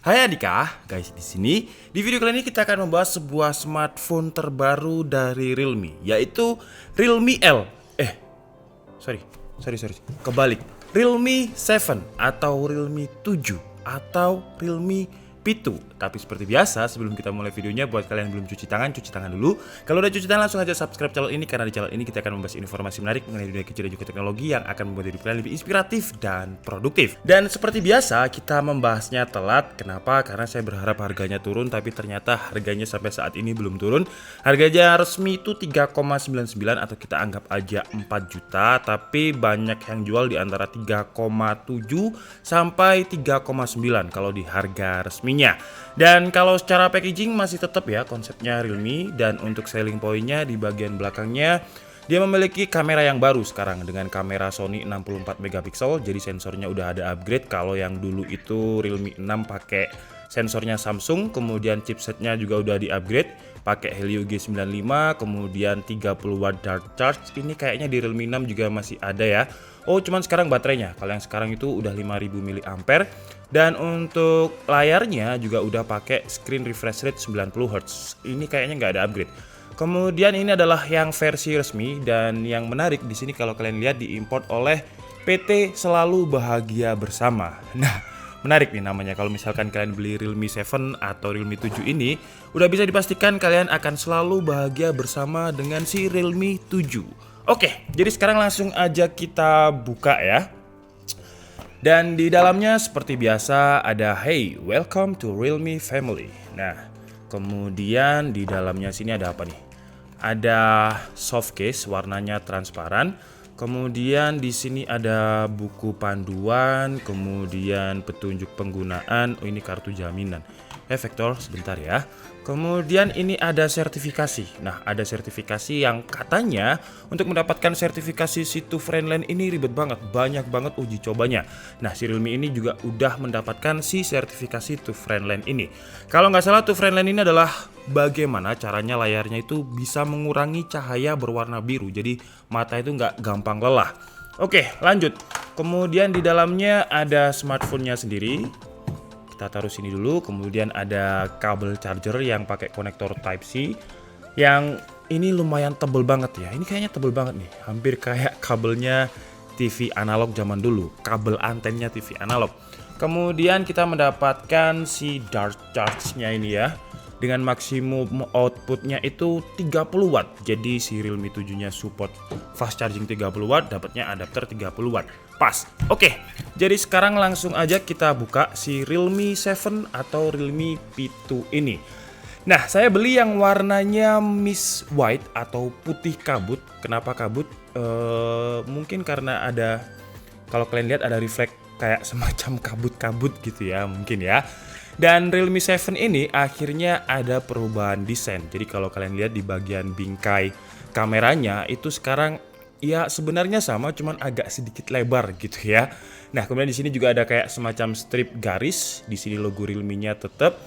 Hai Adika, guys di sini. Di video kali ini kita akan membahas sebuah smartphone terbaru dari Realme, yaitu Realme L. Sorry. Kebalik. Realme 7 atau Realme 7 atau Realme P2. Tapi seperti biasa, sebelum kita mulai videonya, buat kalian yang belum cuci tangan dulu. Kalau udah cuci tangan, langsung aja subscribe channel ini, karena di channel ini kita akan membahas informasi menarik mengenai dunia kecil dan juga teknologi yang akan membuat hidup kalian lebih inspiratif dan produktif. Dan seperti biasa, kita membahasnya telat. Kenapa? Karena saya berharap harganya turun, tapi ternyata harganya sampai saat ini belum turun. Harganya resmi itu 3,99 atau kita anggap aja 4 juta, tapi banyak yang jual di antara 3,7 sampai 3,9 kalau di harga resminya. Dan kalau secara packaging masih tetap ya konsepnya Realme, dan untuk selling pointnya di bagian belakangnya dia memiliki kamera yang baru sekarang dengan kamera Sony 64 megapiksel. Jadi sensornya udah ada upgrade. Kalau yang dulu itu Realme 6 pakai sensornya Samsung, kemudian chipsetnya juga udah di upgrade pakai Helio G95, kemudian 30 watt dark charge. Ini kayaknya di Realme 6 juga masih ada ya. Oh, cuman sekarang baterainya kalau yang sekarang itu udah 5000 mAh. Dan untuk layarnya juga udah pakai screen refresh rate 90 Hz. Ini kayaknya nggak ada upgrade. Kemudian ini adalah yang versi resmi, dan yang menarik di sini kalau kalian lihat diimport oleh PT Selalu Bahagia Bersama. Nah, menarik nih namanya. Kalau misalkan kalian beli Realme 7 atau Realme 7 ini, udah bisa dipastikan kalian akan selalu bahagia bersama dengan si Realme 7. Oke, jadi sekarang langsung aja kita buka ya. Dan di dalamnya seperti biasa ada "Hey, welcome to Realme Family". Nah, kemudian di dalamnya sini ada apa nih? Ada soft case warnanya transparan. Kemudian di sini ada buku panduan, kemudian petunjuk penggunaan. Oh, ini kartu jaminan. Vector, sebentar ya. Kemudian ini ada sertifikasi. Nah, ada sertifikasi yang katanya untuk mendapatkan sertifikasi situ Friendland ini ribet banget, banyak banget uji cobanya. Nah, si Realme ini juga udah mendapatkan si sertifikasi to Friendland ini. Kalau nggak salah, to Friendland ini adalah bagaimana caranya layarnya itu bisa mengurangi cahaya berwarna biru. Jadi mata itu nggak gampang lelah. Oke, lanjut. Kemudian di dalamnya ada smartphone-nya sendiri. Kita taruh sini dulu. Kemudian ada kabel charger yang pakai konektor Type-C, yang ini lumayan tebel banget ya. Ini kayaknya tebel banget nih, hampir kayak kabelnya TV analog zaman dulu, kabel antennya TV analog. Kemudian kita mendapatkan si dark charge-nya ini ya, dengan maksimum outputnya itu 30 watt. Jadi si Realme 7-nya support fast charging 30 watt, dapatnya adapter 30 watt. Pas. Oke, jadi sekarang langsung aja kita buka si Realme 7 atau Realme P2 ini. Nah, saya beli yang warnanya Mist White atau putih kabut. Kenapa kabut? Mungkin karena ada, kalau kalian lihat ada refleks kayak semacam kabut-kabut gitu ya, mungkin ya. Dan Realme 7 ini akhirnya ada perubahan desain. Jadi kalau kalian lihat di bagian bingkai kameranya itu sekarang ya sebenarnya sama, cuman agak sedikit lebar gitu ya. Nah, kemudian di sini juga ada kayak semacam strip garis. Di sini logo Realme-nya tetap.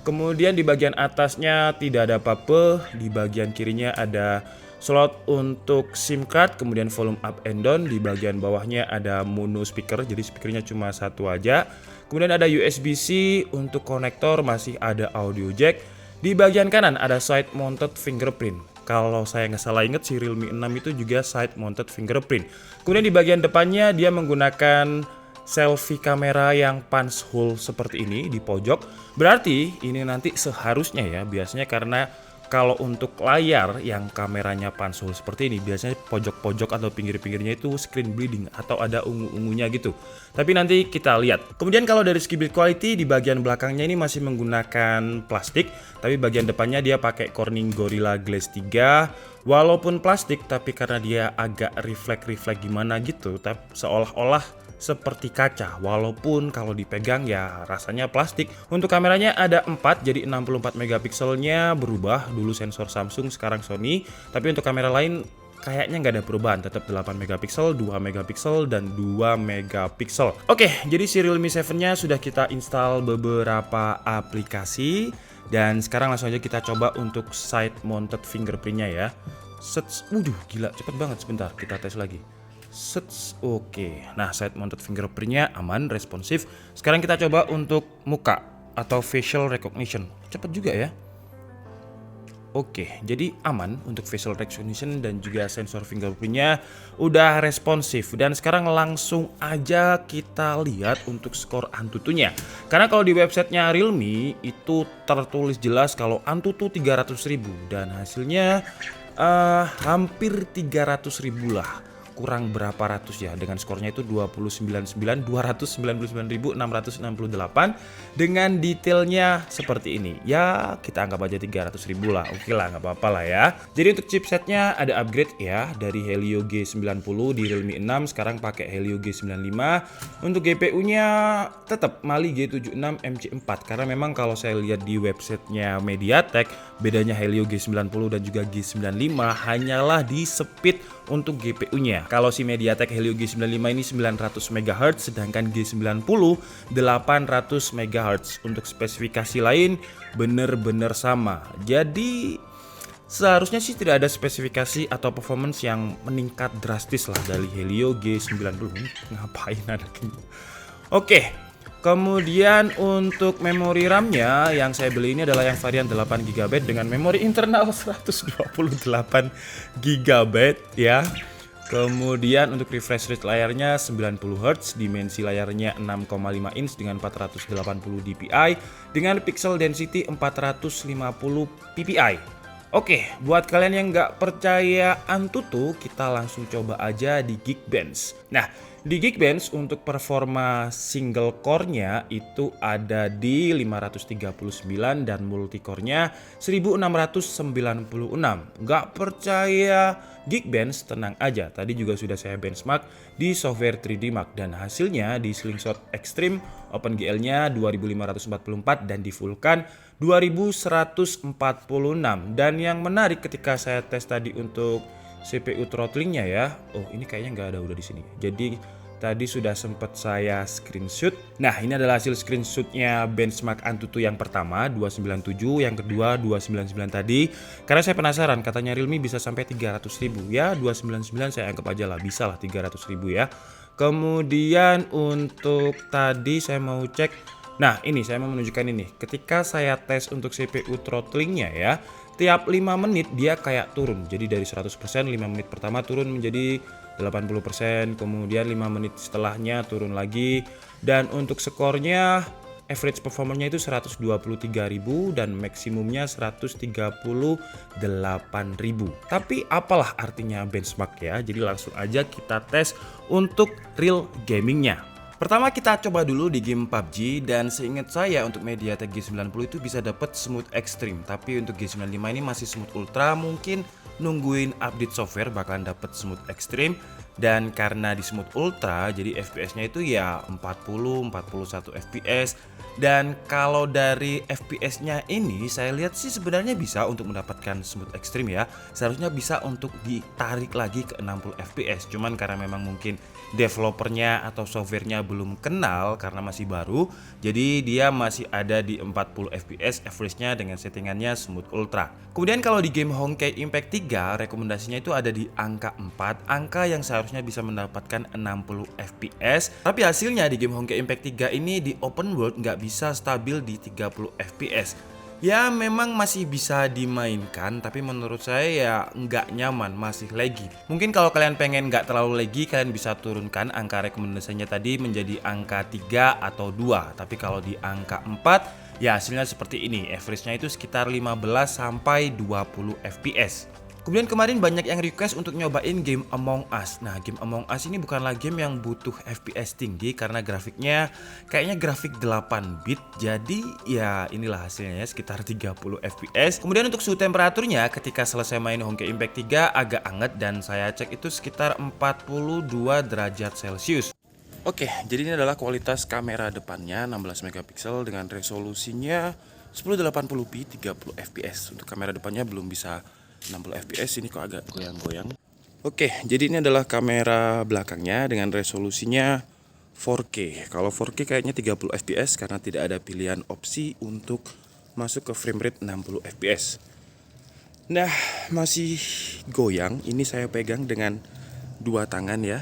Kemudian di bagian atasnya tidak ada apa-apa. Di bagian kirinya ada slot untuk SIM card, kemudian volume up and down. Di bagian bawahnya ada mono speaker, jadi speakernya cuma satu aja. Kemudian ada USB-C untuk konektor, masih ada audio jack. Di bagian kanan ada side mounted fingerprint. Kalau saya nggak salah ingat, si Realme 6 itu juga side mounted fingerprint. Kemudian di bagian depannya dia menggunakan selfie kamera yang punch hole seperti ini di pojok. Berarti ini nanti seharusnya ya, biasanya karena kalau untuk layar yang kameranya punch hole seperti ini, biasanya pojok-pojok atau pinggir-pinggirnya itu screen bleeding atau ada ungu-ungunya gitu. Tapi nanti kita lihat. Kemudian kalau dari segi build quality, di bagian belakangnya ini masih menggunakan plastik, tapi bagian depannya dia pakai Corning Gorilla Glass 3. Walaupun plastik, tapi karena dia agak refleks-refleks gimana gitu, tapi seolah-olah seperti kaca, walaupun kalau dipegang ya rasanya plastik. Untuk kameranya ada 4, jadi 64 megapikselnya berubah, dulu sensor Samsung, sekarang Sony. Tapi untuk kamera lain kayaknya nggak ada perubahan, tetap 8 megapiksel, 2 megapiksel, dan 2 megapiksel. Oke, jadi si Realme 7-nya sudah kita install beberapa aplikasi, dan sekarang langsung aja kita coba untuk side mounted fingerprintnya ya. Gila, cepet banget. Sebentar, kita tes lagi. Oke. Nah, side mounted fingerprintnya aman, responsif. Sekarang kita coba untuk muka. atau facial recognition. Cepet juga ya. Oke, jadi aman untuk facial recognition dan juga sensor fingerprintnya udah responsif. Dan sekarang langsung aja kita lihat untuk skor Antutunya. Karena kalau di websitenya Realme itu tertulis jelas kalau Antutu 300.000 dan hasilnya hampir 300.000 lah. Kurang berapa ratus ya, dengan skornya itu 299.668 dengan detailnya seperti ini. Ya kita anggap aja 300.000 lah, oke lah, nggak apa-apa lah ya. Jadi untuk chipsetnya ada upgrade ya, dari Helio G90 di Realme 6 sekarang pakai Helio G95. Untuk GPU-nya tetap Mali G76 MC4 karena memang kalau saya lihat di websitenya MediaTek, bedanya Helio G90 dan juga G95 hanyalah di speed untuk GPU-nya. Kalau si MediaTek Helio G95 ini 900 MHz, sedangkan G90 800 MHz. Untuk spesifikasi lain bener-bener sama. Jadi seharusnya sih tidak ada spesifikasi atau performance yang meningkat drastis lah dari Helio G90. Ngapain anaknya? Oke. Kemudian untuk memori RAM-nya yang saya beli ini adalah yang varian 8GB dengan memori internal 128GB ya. Kemudian untuk refresh rate layarnya 90Hz, dimensi layarnya 6,5 inch dengan 480 dpi dengan pixel density 450 ppi. Oke, buat kalian yang nggak percaya Antutu, kita langsung coba aja di Geekbench. Nah, di Geekbench untuk performa single core-nya itu ada di 539 dan multicore-nya 1696. Nggak percaya Geekbench, tenang aja. Tadi juga sudah saya benchmark di software 3D Mark dan hasilnya di Slingshot Extreme OpenGL-nya 2544 dan di Vulkan 2146. Dan yang menarik ketika saya tes tadi untuk CPU throttling-nya ya. Oh, ini kayaknya nggak ada udah di sini. Jadi tadi sudah sempat saya screenshot. Nah, ini adalah hasil screenshotnya benchmark Antutu yang pertama 297, yang kedua 299 tadi. Karena saya penasaran, katanya Realme bisa sampai 300.000. Ya, 299 saya anggap aja lah, bisa lah 300.000 ya. Kemudian untuk tadi saya mau cek. Nah, ini saya mau menunjukkan ini. Ketika saya tes untuk CPU throttling-nya ya, tiap 5 menit dia kayak turun. Jadi dari 100%, 5 menit pertama turun menjadi 80%, kemudian 5 menit setelahnya turun lagi. Dan untuk skornya, average performanya itu 123.000 dan maksimumnya 138.000. Tapi apalah artinya benchmark ya. Jadi langsung aja kita tes untuk real gamingnya. Pertama kita coba dulu di game PUBG dan seingat saya untuk MediaTek G90 itu bisa dapat smooth extreme, tapi untuk G95 ini masih smooth ultra, mungkin nungguin update software bakalan dapat smooth extreme. Dan karena di smooth ultra jadi FPS-nya itu ya 40 41 FPS. Dan kalau dari FPS-nya ini saya lihat sih sebenarnya bisa untuk mendapatkan smooth extreme ya. Seharusnya bisa untuk ditarik lagi ke 60 FPS. Cuman karena memang mungkin developernya atau softwarenya belum kenal karena masih baru, jadi dia masih ada di 40 FPS average-nya dengan settingannya smooth ultra. Kemudian kalau di game Honkai Impact 3 rekomendasinya itu ada di angka 4, angka yang seharusnya bisa mendapatkan 60 FPS. Tapi hasilnya di game Honkai Impact 3 ini di open world nggak bisa stabil di 30 FPS. Ya memang masih bisa dimainkan, tapi menurut saya ya nggak nyaman, masih laggy. Mungkin kalau kalian pengen nggak terlalu laggy, kalian bisa turunkan angka rekomendasinya tadi menjadi angka 3 atau 2. Tapi kalau di angka 4, ya hasilnya seperti ini. Average-nya itu sekitar 15 sampai 20 FPS. Kemudian kemarin banyak yang request untuk nyobain game Among Us. Nah, game Among Us ini bukanlah game yang butuh FPS tinggi karena grafiknya kayaknya grafik 8 bit. Jadi ya inilah hasilnya sekitar 30 FPS. Kemudian untuk suhu temperaturnya ketika selesai main Honkai Impact 3 agak anget dan saya cek itu sekitar 42 derajat Celcius. Oke, jadi ini adalah kualitas kamera depannya 16 megapiksel dengan resolusinya 1080p 30 fps. Untuk kamera depannya belum bisa 60 fps, ini kok agak goyang-goyang. Oke, jadi ini adalah kamera belakangnya dengan resolusinya 4K. Kalau 4K kayaknya 30 fps karena tidak ada pilihan opsi untuk masuk ke frame rate 60 fps. Nah, masih goyang. Ini saya pegang dengan dua tangan ya.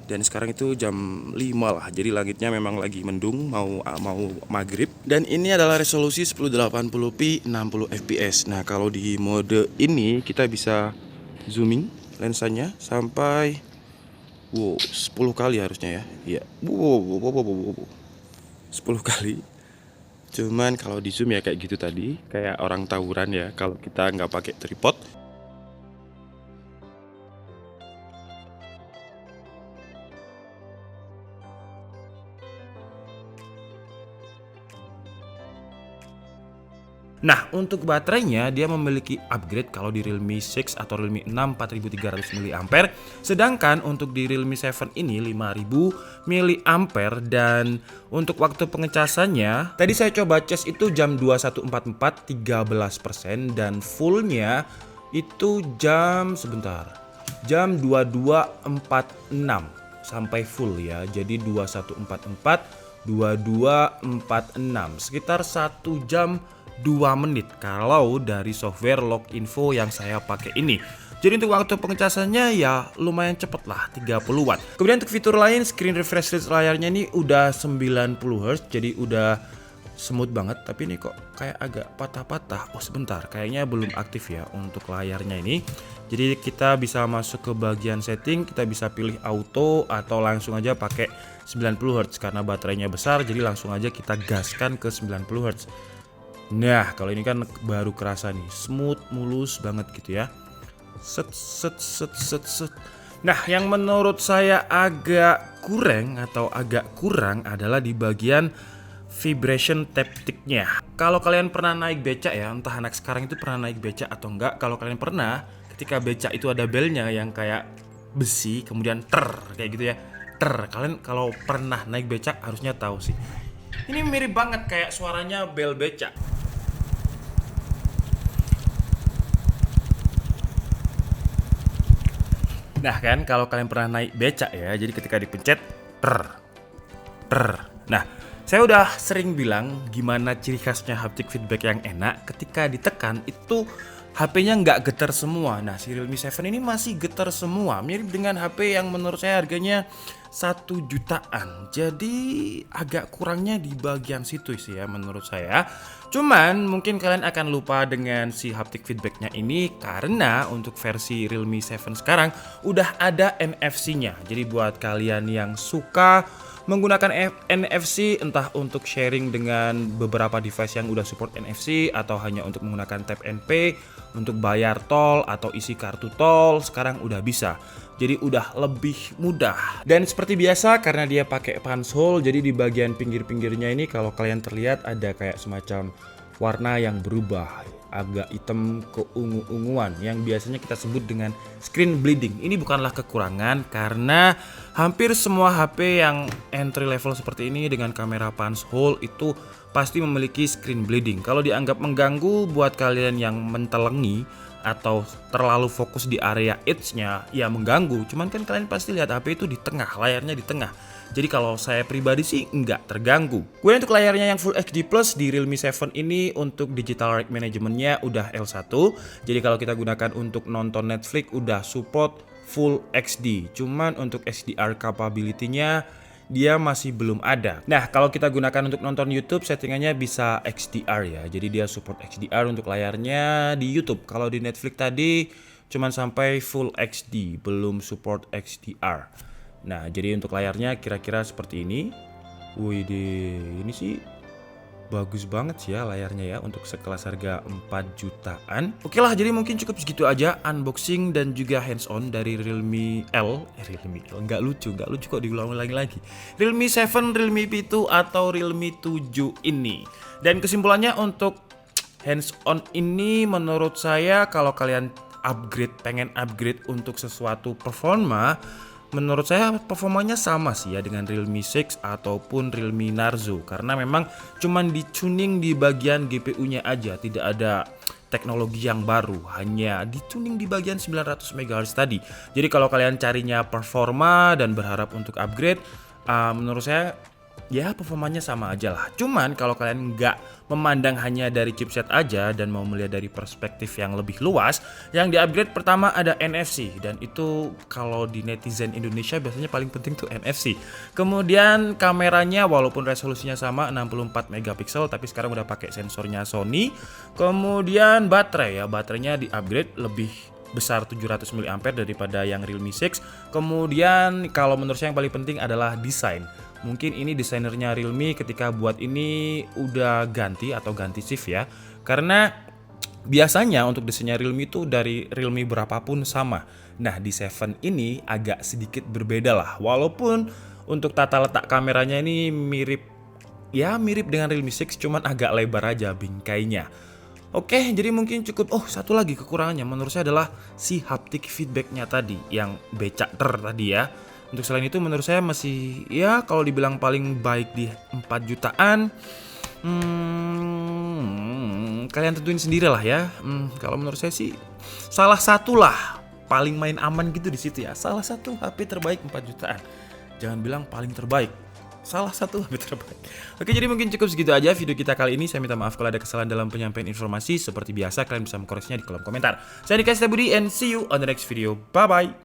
Dan sekarang itu jam 5 lah. Jadi langitnya memang lagi mendung, mau maghrib. Dan ini adalah resolusi 1080p 60 fps. Nah, kalau di mode ini kita bisa zooming lensanya sampai 10 kali harusnya ya. Iya. 10 kali. Cuman kalau di zoom ya kayak gitu tadi, kayak orang tawuran ya kalau kita nggak pakai tripod. Nah, untuk baterainya dia memiliki upgrade kalau di Realme 6 atau Realme 6 4300 mAh, sedangkan untuk di Realme 7 ini 5000 mAh. Dan untuk waktu pengecasannya, tadi saya coba cas itu jam 21.44 13% dan fullnya itu jam 22.46 sampai full ya. Jadi 21.44 22.46 sekitar 1 jam 2 menit kalau dari software Loginfo yang saya pakai ini. Jadi untuk waktu pengecasannya ya lumayan cepet lah, 30 watt. Kemudian untuk fitur lain, screen refresh rate layarnya ini udah 90 Hz, jadi udah smooth banget. Tapi ini kok kayak agak patah-patah. Oh sebentar, kayaknya belum aktif ya untuk layarnya ini. Jadi kita bisa masuk ke bagian setting, kita bisa pilih auto atau langsung aja pakai 90 Hz karena baterainya besar. Jadi langsung aja kita gaskan ke 90 Hz. Nah, kalau ini kan baru kerasa nih, smooth, mulus banget gitu ya. Set. Nah, yang menurut saya agak kurang adalah di bagian vibration tapticnya. Kalau kalian pernah naik becak ya, entah anak sekarang itu pernah naik becak atau enggak. Kalau kalian pernah, ketika becak itu ada belnya yang kayak besi, kemudian kayak gitu ya. Kalian kalau pernah naik becak harusnya tahu sih. Ini mirip banget kayak suaranya bel becak. Nah kan kalau kalian pernah naik becak ya, jadi ketika dipencet Nah, saya udah sering bilang gimana ciri khasnya haptic feedback yang enak. Ketika ditekan itu HP-nya nggak getar semua. Nah, si Realme 7 ini masih getar semua. Mirip dengan HP yang menurut saya harganya 1 jutaan. Jadi agak kurangnya di bagian situ sih ya menurut saya. Cuman mungkin kalian akan lupa dengan si haptic feedbacknya ini karena untuk versi Realme 7 sekarang udah ada NFC-nya. Jadi buat kalian yang suka menggunakan NFC entah untuk sharing dengan beberapa device yang udah support NFC atau hanya untuk menggunakan tap and pay untuk bayar tol atau isi kartu tol, sekarang udah bisa. Jadi udah lebih mudah. Dan seperti biasa karena dia pakai punch hole, jadi di bagian pinggir-pinggirnya ini kalau kalian terlihat ada kayak semacam warna yang berubah, agak hitam keungu-unguan yang biasanya kita sebut dengan screen bleeding. Ini bukanlah kekurangan karena hampir semua HP yang entry level seperti ini dengan kamera punch hole itu pasti memiliki screen bleeding. Kalau dianggap mengganggu buat kalian yang mentelengi atau terlalu fokus di area edge-nya, ya mengganggu. Cuman kan kalian pasti lihat HP itu di tengah, layarnya di tengah. Jadi kalau saya pribadi sih nggak terganggu. Kemudian untuk layarnya yang Full HD Plus di Realme 7 ini untuk digital rights manajemennya udah L1. Jadi kalau kita gunakan untuk nonton Netflix udah support Full XD. Cuman untuk HDR capability-nya dia masih belum ada. Nah, kalau kita gunakan untuk nonton YouTube settingannya bisa XDR ya. Jadi dia support XDR untuk layarnya di YouTube. Kalau di Netflix tadi cuman sampai Full XD, belum support XDR. Nah, jadi untuk layarnya kira-kira seperti ini. Wih, ini sih bagus banget sih ya layarnya ya untuk sekelas harga 4 jutaan. Oke lah, jadi mungkin cukup segitu aja unboxing dan juga hands on dari Realme L. Nggak lucu kok diulang-ulangi lagi. Realme 7, Realme P2 atau Realme 7 ini. Dan kesimpulannya untuk hands on ini menurut saya kalau kalian pengen upgrade untuk sesuatu performa, menurut saya performanya sama sih ya dengan Realme 6 ataupun Realme Narzo karena memang cuman di-tuning di bagian GPU-nya aja, tidak ada teknologi yang baru, hanya di-tuning di bagian 900 MHz tadi. Jadi kalau kalian carinya performa dan berharap untuk upgrade, menurut saya ya performanya sama aja lah. Cuman kalau kalian nggak memandang hanya dari chipset aja dan mau melihat dari perspektif yang lebih luas, yang di-upgrade pertama ada NFC, dan itu kalau di netizen Indonesia biasanya paling penting tuh NFC. Kemudian kameranya walaupun resolusinya sama 64 megapiksel tapi sekarang udah pakai sensornya Sony. Kemudian baterai, ya baterainya di-upgrade lebih besar 700 mAh daripada yang Realme 6. Kemudian kalau menurut saya yang paling penting adalah desain. Mungkin ini desainernya Realme ketika buat ini udah ganti atau ganti shift ya. Karena biasanya untuk desainnya Realme itu dari Realme berapapun sama. Nah di 7 ini agak sedikit berbeda lah. Walaupun untuk tata letak kameranya ini mirip dengan Realme 6, cuman agak lebar aja bingkainya. Oke, jadi mungkin cukup. Oh, satu lagi kekurangannya menurut saya adalah si haptic feedbacknya tadi, yang becak tadi ya. Untuk selain itu menurut saya masih ya kalau dibilang paling baik di 4 jutaan. Kalian tentuin sendiri lah ya. Kalau menurut saya sih salah satu lah paling main aman gitu di situ ya. Salah satu HP terbaik 4 jutaan. Jangan bilang paling terbaik. Salah satu HP terbaik. Oke, jadi mungkin cukup segitu aja video kita kali ini. Saya minta maaf kalau ada kesalahan dalam penyampaian informasi. Seperti biasa kalian bisa mengkoreksinya di kolom komentar. Saya Dika Setia Budi and see you on the next video. Bye bye.